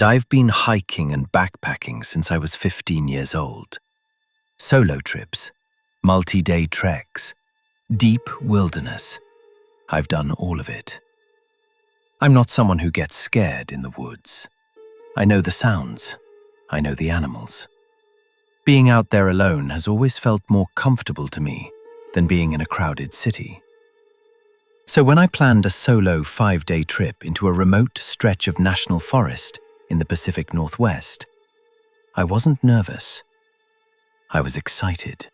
I've been hiking and backpacking since I was 15 years old. Solo trips, multi-day treks, deep wilderness. I've done all of it. I'm not someone who gets scared in the woods. I know the sounds. I know the animals. Being out there alone has always felt more comfortable to me than being in a crowded city. So when I planned a solo 5-day trip into a remote stretch of national forest in the Pacific Northwest, I wasn't nervous. I was excited.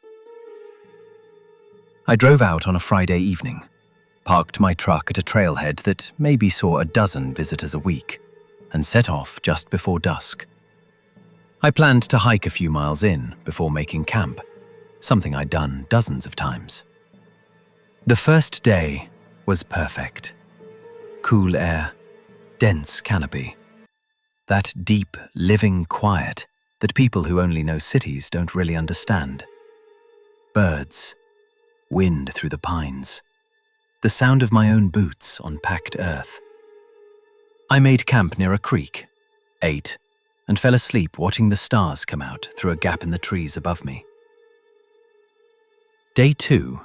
I drove out on a Friday evening, parked my truck at a trailhead that maybe saw a dozen visitors a week, and set off just before dusk. I planned to hike a few miles in before making camp, something I'd done dozens of times. The first day was perfect. Cool air, dense canopy. That deep, living quiet that people who only know cities don't really understand. Birds, wind through the pines, the sound of my own boots on packed earth. I made camp near a creek, ate, and fell asleep watching the stars come out through a gap in the trees above me. Day 2,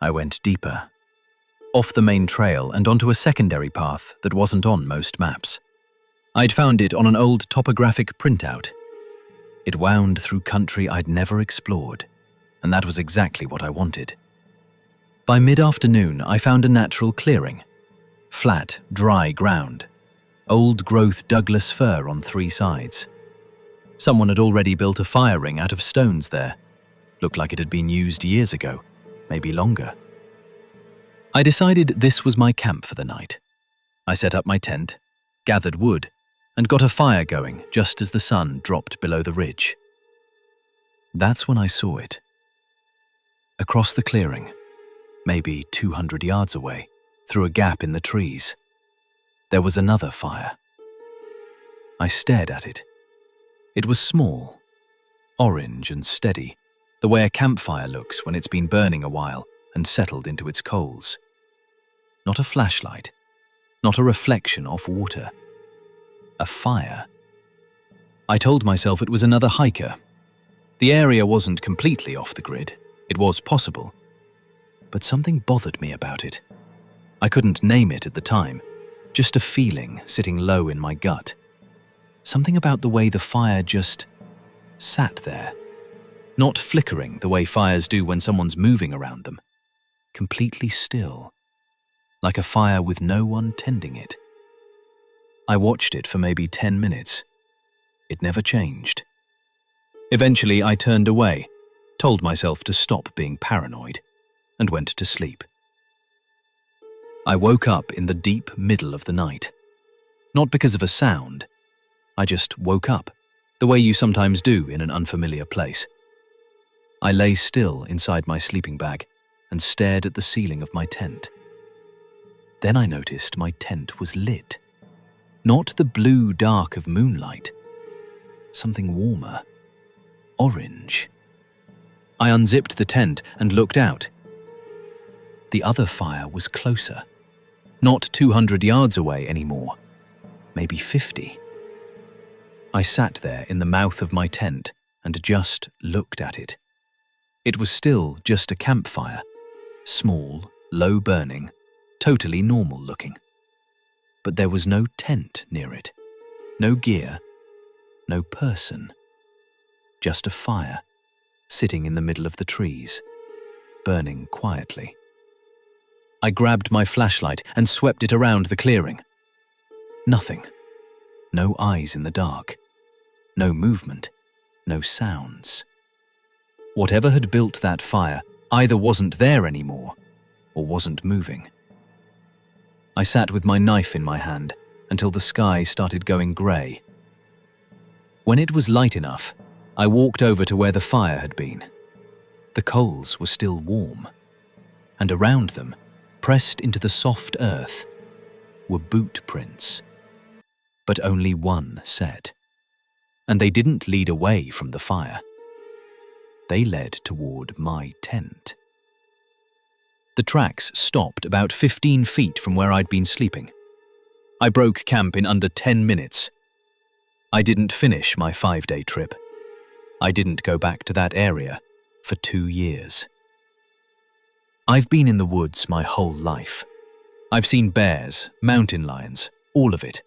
I went deeper, off the main trail and onto a secondary path that wasn't on most maps. I'd found it on an old topographic printout. It wound through country I'd never explored, and that was exactly what I wanted. By mid-afternoon, I found a natural clearing. Flat, dry ground. Old-growth Douglas fir on 3 sides. Someone had already built a fire ring out of stones there. Looked like it had been used years ago, maybe longer. I decided this was my camp for the night. I set up my tent, gathered wood, and got a fire going just as the sun dropped below the ridge. That's when I saw it. Across the clearing, maybe 200 yards away, through a gap in the trees, there was another fire. I stared at it. It was small, orange and steady, the way a campfire looks when it's been burning a while and settled into its coals. Not a flashlight, not a reflection off water. A fire. I told myself it was another hiker. The area wasn't completely off the grid. It was possible. But something bothered me about it. I couldn't name it at the time, just a feeling sitting low in my gut. Something about the way the fire just sat there. Not flickering the way fires do when someone's moving around them. Completely still. Like a fire with no one tending it. I watched it for maybe 10 minutes. It never changed. Eventually, I turned away, told myself to stop being paranoid, and went to sleep. I woke up in the deep middle of the night. Not because of a sound. I just woke up, the way you sometimes do in an unfamiliar place. I lay still inside my sleeping bag and stared at the ceiling of my tent. Then I noticed my tent was lit. Not the blue dark of moonlight. Something warmer. Orange. I unzipped the tent and looked out. The other fire was closer. Not 200 yards away anymore. Maybe 50. I sat there in the mouth of my tent and just looked at it. It was still just a campfire. Small, low burning, totally normal looking. But there was no tent near it. No gear. No person. Just a fire, sitting in the middle of the trees, burning quietly. I grabbed my flashlight and swept it around the clearing. Nothing. No eyes in the dark. No movement. No sounds. Whatever had built that fire either wasn't there anymore or wasn't moving. I sat with my knife in my hand until the sky started going grey. When it was light enough, I walked over to where the fire had been. The coals were still warm, and around them, pressed into the soft earth, were boot prints. But only one set. And they didn't lead away from the fire. They led toward my tent. The tracks stopped about 15 feet from where I'd been sleeping. I broke camp in under 10 minutes. I didn't finish my 5-day trip. I didn't go back to that area for 2 years. I've been in the woods my whole life. I've seen bears, mountain lions, all of it.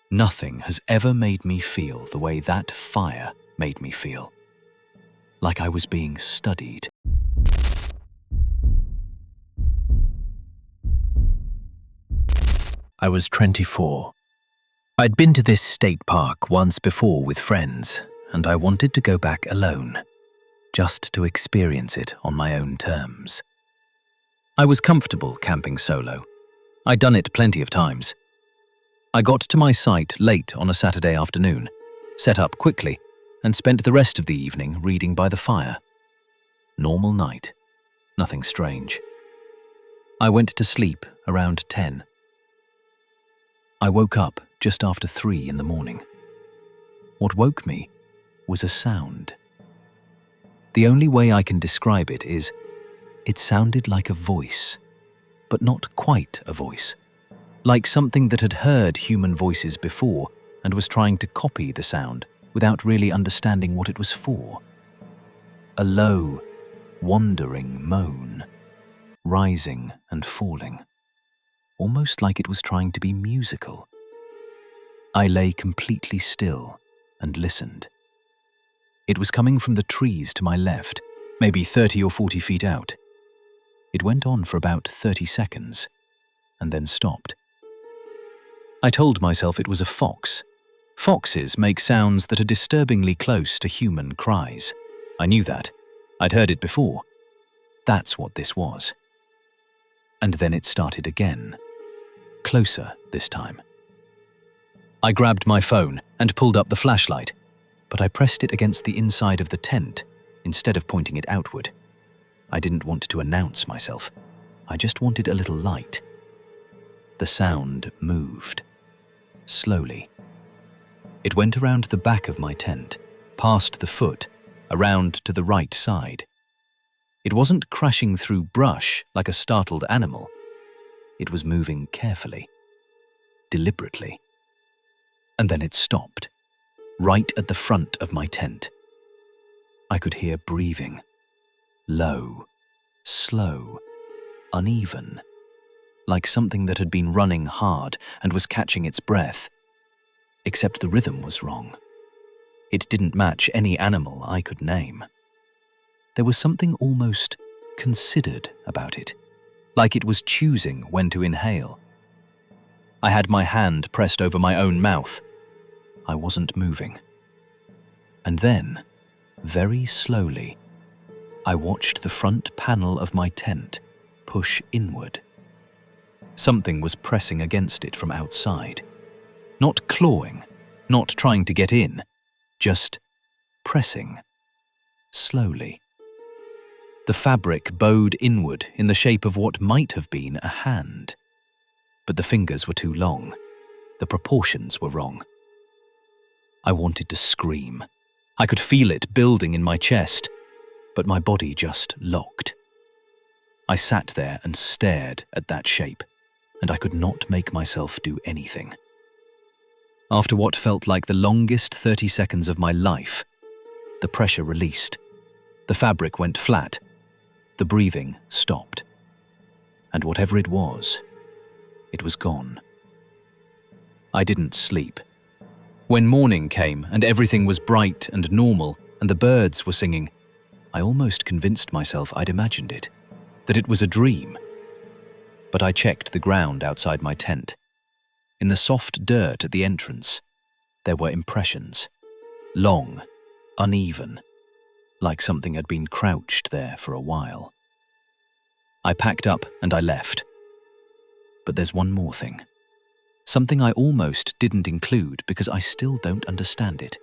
Nothing has ever made me feel the way that fire made me feel. Like I was being studied. I was 24. I'd been to this state park once before with friends, and I wanted to go back alone, just to experience it on my own terms. I was comfortable camping solo. I'd done it plenty of times. I got to my site late on a Saturday afternoon, set up quickly, and spent the rest of the evening reading by the fire. Normal night. Nothing strange. I went to sleep around 10. I woke up just after 3 in the morning. What woke me was a sound. The only way I can describe it is, it sounded like a voice, but not quite a voice. Like something that had heard human voices before and was trying to copy the sound without really understanding what it was for. A low, wandering moan, rising and falling, almost like it was trying to be musical. I lay completely still and listened. It was coming from the trees to my left, maybe 30 or 40 feet out. It went on for about 30 seconds, and then stopped. I told myself it was a fox. Foxes make sounds that are disturbingly close to human cries. I knew that. I'd heard it before. That's what this was. And then it started again. Closer this time. I grabbed my phone and pulled up the flashlight, but I pressed it against the inside of the tent instead of pointing it outward. I didn't want to announce myself. I just wanted a little light. The sound moved. Slowly. It went around the back of my tent, past the foot, around to the right side. It wasn't crashing through brush like a startled animal. It was moving carefully, deliberately. And then it stopped, right at the front of my tent. I could hear breathing. Low, slow, uneven, like something that had been running hard and was catching its breath. Except the rhythm was wrong. It didn't match any animal I could name. There was something almost considered about it, like it was choosing when to inhale. I had my hand pressed over my own mouth. I wasn't moving. And then, very slowly, I watched the front panel of my tent push inward. Something was pressing against it from outside. Not clawing, not trying to get in, just pressing, slowly. The fabric bowed inward in the shape of what might have been a hand. But the fingers were too long. The proportions were wrong. I wanted to scream. I could feel it building in my chest, but my body just locked. I sat there and stared at that shape, and I could not make myself do anything. After what felt like the longest 30 seconds of my life, the pressure released. The fabric went flat. The breathing stopped. And whatever it was gone. I didn't sleep. When morning came and everything was bright and normal and the birds were singing, I almost convinced myself I'd imagined it, that it was a dream. But I checked the ground outside my tent. In the soft dirt at the entrance, there were impressions. Long, uneven, like something had been crouched there for a while. I packed up and I left. But there's one more thing. Something I almost didn't include because I still don't understand it.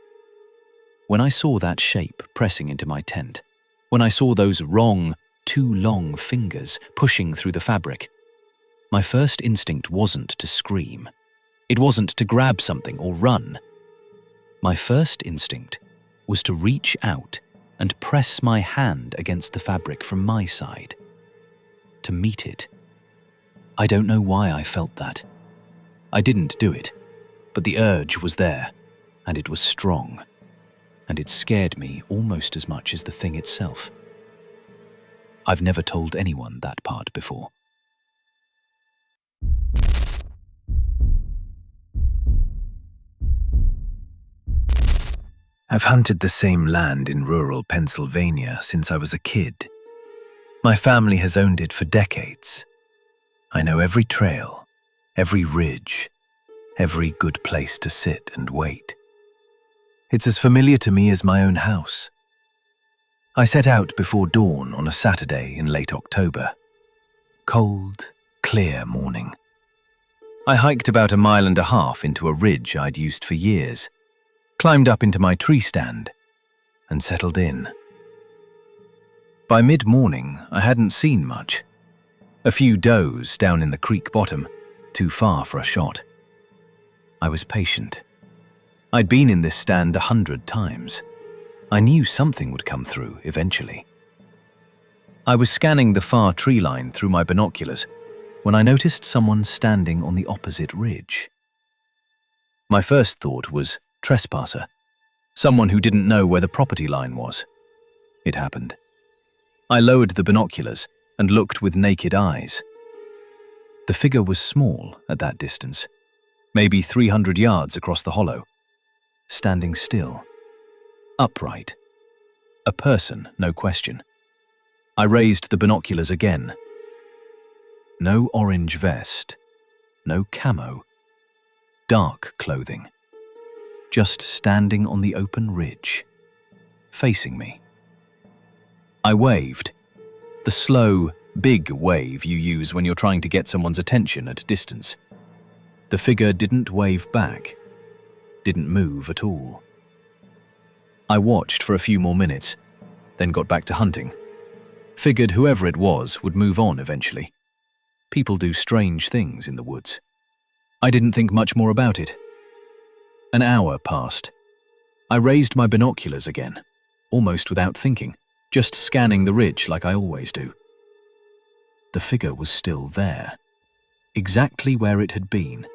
When I saw that shape pressing into my tent, when I saw those wrong, too long fingers pushing through the fabric, my first instinct wasn't to scream. It wasn't to grab something or run. My first instinct was to reach out and press my hand against the fabric from my side. To meet it. I don't know why I felt that. I didn't do it, but the urge was there. and it was strong, and it scared me almost as much as the thing itself. I've never told anyone that part before. I've hunted the same land in rural Pennsylvania since I was a kid. My family has owned it for decades. I know every trail, every ridge, every good place to sit and wait. It's as familiar to me as my own house. I set out before dawn on a Saturday in late October. Cold, clear morning. I hiked about 1.5 miles into a ridge I'd used for years, climbed up into my tree stand, and settled in. By mid-morning, I hadn't seen much. A few does down in the creek bottom, too far for a shot. I was patient. I'd been in this stand 100 times. I knew something would come through eventually. I was scanning the far tree line through my binoculars when I noticed someone standing on the opposite ridge. My first thought was trespasser, someone who didn't know where the property line was. It happened. I lowered the binoculars and looked with naked eyes. The figure was small at that distance, maybe 300 yards across the hollow, standing still, upright. A person, no question. I raised the binoculars again. No orange vest, no camo, dark clothing. Just standing on the open ridge, facing me. I waved, the slow, big wave you use when you're trying to get someone's attention at a distance. The figure didn't wave back, didn't move at all. I watched for a few more minutes, then got back to hunting. Figured whoever it was would move on eventually. People do strange things in the woods. I didn't think much more about it. An hour passed. I raised my binoculars again, almost without thinking, just scanning the ridge like I always do. The figure was still there, exactly where it had been,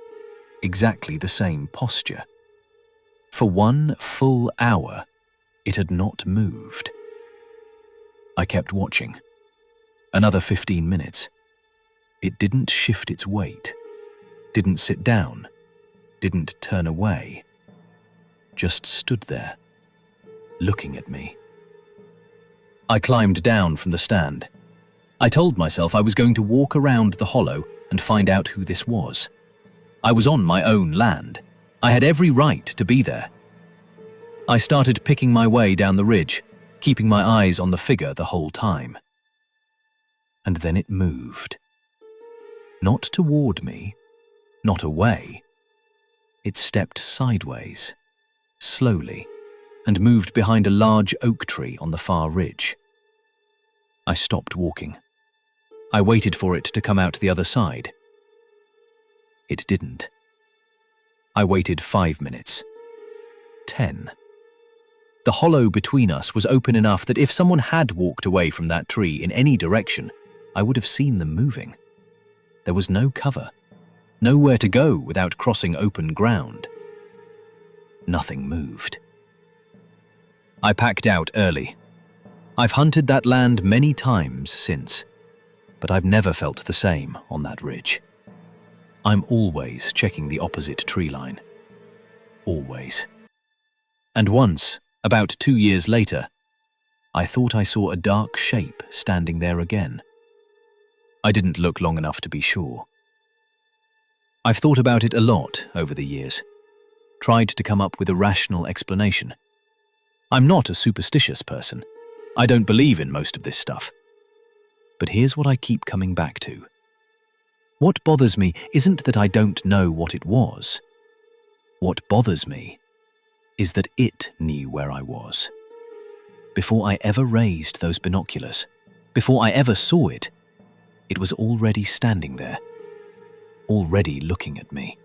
exactly the same posture. For 1 full hour, it had not moved. I kept watching. Another 15 minutes. It didn't shift its weight, didn't sit down, didn't turn away, just stood there, looking at me. I climbed down from the stand. I told myself I was going to walk around the hollow and find out who this was. I was on my own land. I had every right to be there. I started picking my way down the ridge, keeping my eyes on the figure the whole time. And then it moved. Not toward me, not away. It stepped sideways, slowly, and moved behind a large oak tree on the far ridge. I stopped walking. I waited for it to come out the other side. It didn't. I waited 5 minutes. 10. The hollow between us was open enough that if someone had walked away from that tree in any direction, I would have seen them moving. There was no cover, nowhere to go without crossing open ground. Nothing moved. I packed out early. I've hunted that land many times since, but I've never felt the same on that ridge. I'm always checking the opposite tree line. Always. And once, about 2 years later, I thought I saw a dark shape standing there again. I didn't look long enough to be sure. I've thought about it a lot over the years, tried to come up with a rational explanation. I'm not a superstitious person. I don't believe in most of this stuff. But here's what I keep coming back to. What bothers me isn't that I don't know what it was. What bothers me is that it knew where I was. Before I ever raised those binoculars, before I ever saw it, it was already standing there, already looking at me.